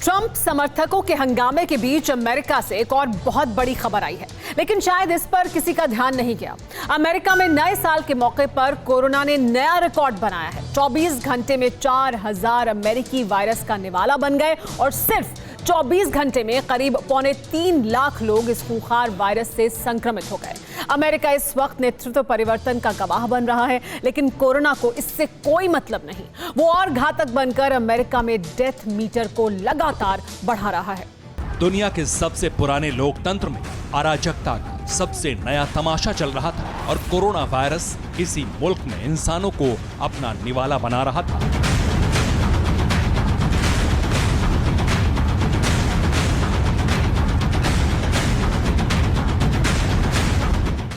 Trump समर्थकों के हंगामे के बीच अमेरिका से एक और बहुत बड़ी खबर आई है, लेकिन शायद इस पर किसी का ध्यान नहीं गया। अमेरिका में नए साल के मौके पर कोरोना ने नया रिकॉर्ड बनाया है। 24 घंटे में 4000 अमेरिकी वायरस का निवाला बन गए और सिर्फ 24 घंटे में करीब 2.25 लाख लोग इस खूंखार वायरस से संक्रमित हो गए। अमेरिका इस वक्त नेतृत्व परिवर्तन का गवाह बन रहा है, लेकिन कोरोना को इससे कोई मतलब नहीं। वो और घातक बनकर अमेरिका में डेथ मीटर को लगातार बढ़ा रहा है। दुनिया के सबसे पुराने लोकतंत्र में अराजकता का सबसे नया तमाशा चल रहा था और कोरोना वायरस किसी मुल्क में इंसानों को अपना निवाला बना रहा था।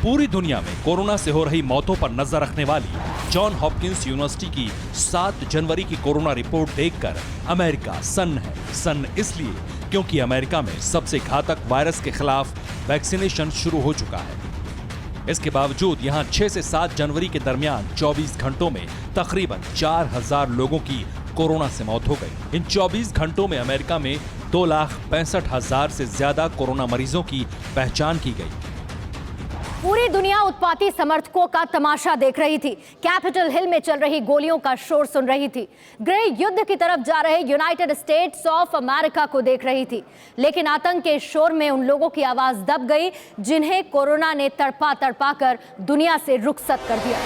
पूरी दुनिया में कोरोना से हो रही मौतों पर नजर रखने वाली जॉन हॉपकिंस यूनिवर्सिटी की 7 जनवरी की कोरोना रिपोर्ट देखकर अमेरिका सन्न है। सन्न इसलिए क्योंकि अमेरिका में सबसे घातक वायरस के खिलाफ वैक्सीनेशन शुरू हो चुका है। इसके बावजूद यहां 6 से 7 जनवरी के दरमियान 24 घंटों में तकरीबन 4000 लोगों की कोरोना से मौत हो गई। इन 24 घंटों में अमेरिका में 2,65,000 से ज्यादा कोरोना मरीजों की पहचान की गई। पूरी दुनिया उत्पाती समर्थकों का तमाशा देख रही थी। कैपिटल हिल में चल रही गोलियों का शोर सुन रही थी। गृह युद्ध की तरफ जा रहे यूनाइटेड स्टेट्स ऑफ अमेरिका को देख रही थी। लेकिन आतंक के शोर में उन लोगों की आवाज दब गई जिन्हें कोरोना ने तड़पा तड़पा कर दुनिया से रुखसत कर दिया।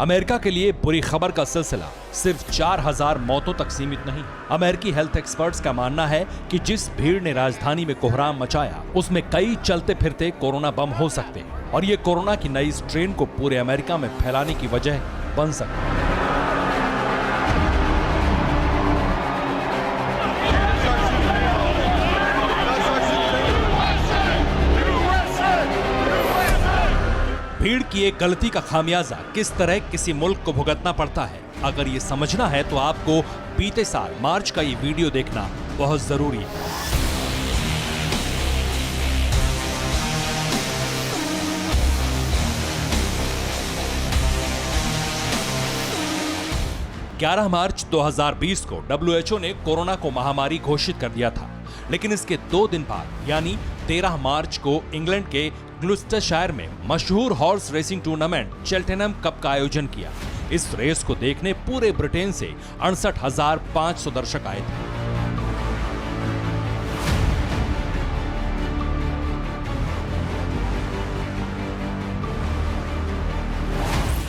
अमेरिका के लिए बुरी खबर का सिलसिला सिर्फ 4000 मौतों तक सीमित नहीं। अमेरिकी हेल्थ एक्सपर्ट्स का मानना है कि जिस भीड़ ने राजधानी में कोहराम मचाया उसमें कई चलते फिरते कोरोना बम हो सकते हैं और ये कोरोना की नई स्ट्रेन को पूरे अमेरिका में फैलाने की वजह बन सकती है। भीड़ की एक गलती का खामियाजा किस तरह किसी मुल्क को भुगतना पड़ता है, अगर ये समझना है तो आपको बीते साल मार्च का ये वीडियो देखना बहुत जरूरी है। ग्यारह मार्च 2020 को WHO ने कोरोना को महामारी घोषित कर दिया था, लेकिन इसके 2 दिन बाद यानी 13 मार्च को इंग्लैंड के ग्लुस्टरशायर में मशहूर हॉर्स रेसिंग टूर्नामेंट चेल्टेनहम कप का आयोजन किया। इस रेस को देखने पूरे ब्रिटेन से 68,500 दर्शक आए थे।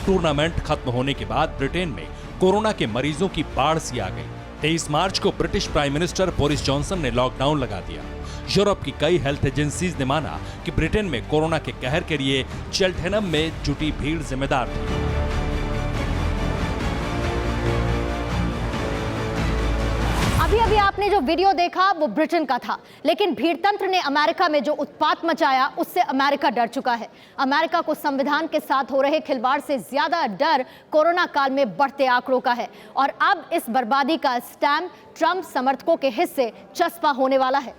टूर्नामेंट खत्म होने के बाद ब्रिटेन में कोरोना के मरीजों की बाढ़ सी आ गई। 23 मार्च को British prime minister Boris Johnson ने लॉकडाउन लगा दिया। यूरोप की कई हेल्थ एजेंसीज ने माना कि ब्रिटेन में कोरोना के कहर के लिए चेल्टेनहम में जुटी भीड़ जिम्मेदार थी। अभी आपने जो वीडियो देखा वो ब्रिटेन का था, लेकिन भीड़ तंत्र ने अमेरिका में जो उत्पात मचाया उससे अमेरिका डर चुका है। अमेरिका को संविधान के साथ हो रहे खिलवाड़ से ज्यादा डर कोरोना काल में बढ़ते आंकड़ों का है और अब इस बर्बादी का स्टैम्प ट्रंप समर्थकों के हिस्से चस्पा होने वाला है।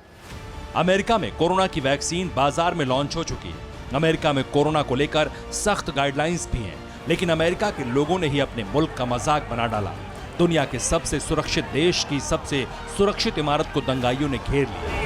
अमेरिका में कोरोना की वैक्सीन बाजार में लॉन्च हो चुकी है। अमेरिका में कोरोना को लेकर सख्त गाइडलाइंस भी हैं, लेकिन अमेरिका के लोगों ने ही अपने मुल्क का मजाक बना डाला। दुनिया के सबसे सुरक्षित देश की सबसे सुरक्षित इमारत को दंगाइयों ने घेर लिया।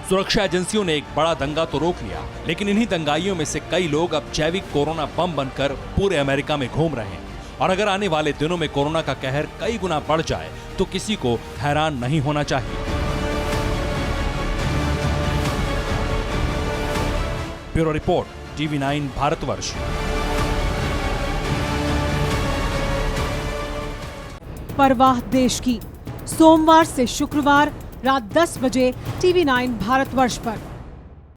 सुरक्षा एजेंसियों ने एक बड़ा दंगा तो रोक लिया, लेकिन इन्हीं दंगाइयों में से कई लोग अब जैविक कोरोना बम बनकर पूरे अमेरिका में घूम रहे हैं। और अगर आने वाले दिनों में कोरोना का कहर कई गुना बढ़ जाए तो किसी को हैरान नहीं होना चाहिए। Bureau report, TV9 Bharatvarsh. परवाह देश की, सोमवार से शुक्रवार रात 10 बजे TV9 भारतवर्ष पर।